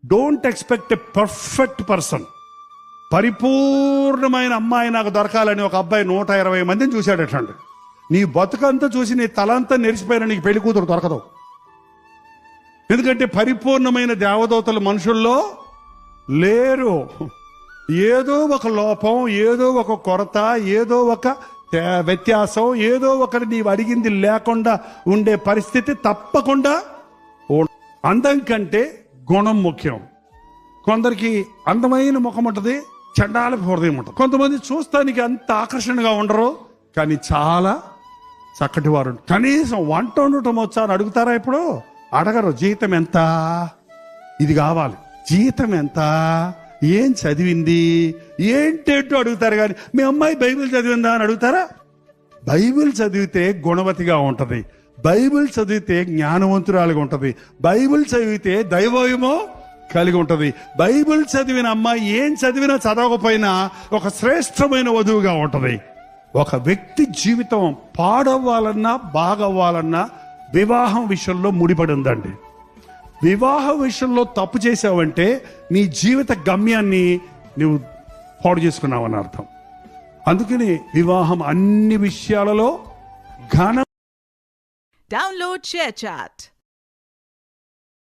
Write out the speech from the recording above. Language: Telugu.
Don't expect a perfect person. పరిపూర్ణమైన అమ్మాయి నాకు దొరకాలని ఒక అబ్బాయి 120 మందిని చూశాడు. ఎట్లాంటి నీ బతుకంతా చూసి నీ తలంతా నెరిసిపోయిన నీకు పెళ్లి కూతురు దొరకదు. ఎందుకంటే పరిపూర్ణమైన దేవదూతలు మనుషుల్లో లేరు. ఏదో ఒక లోపం, ఏదో ఒక కొరత, ఏదో ఒక వ్యత్యాసం, ఏదో ఒకటి నీవు అడిగింది లేకుండా ఉండే పరిస్థితి తప్పకుండా. అందం కంటే గుణం ముఖ్యం. కొందరికి అందమైన ముఖం ఉంటుంది, చండాల హృదయం ఉంటుంది. కొంతమంది చూస్తానికి అంత ఆకర్షణగా ఉండరు, కానీ చాలా చక్కటి వారు. కనీసం వంట వండటం వచ్చా అని అడుగుతారా? ఇప్పుడు అడగరు. జీతం ఎంత, ఇది కావాలి, జీతం ఎంత, ఏం చదివింది, ఏంటేంటో అడుగుతారు. కానీ మీ అమ్మాయి బైబిల్ చదివిందా అని అడుగుతారా? బైబిల్ చదివితే గుణవతిగా ఉంటది, బైబిల్ చదివితే జ్ఞానవంతురాలుగా ఉంటది, బైబిల్ చదివితే దైవమో కలిగి ఉంటది. బైబిల్ చదివిన అమ్మాయి ఏం చదివినా చదవకపోయినా ఒక శ్రేష్టమైన వధువుగా ఉంటది. ఒక వ్యక్తి జీవితం పాడవ్వాలన్నా బాగవ్వాలన్నా వివాహం విషయంలో ముడిపడి ఉందండి. వివాహ విషయంలో తప్పు చేసావంటే నీ జీవిత గమ్యాన్ని నువ్వు పాడు చేసుకున్నావని అర్థం. అందుకని వివాహం అన్ని విషయాలలో ఘన. Download ShareChat.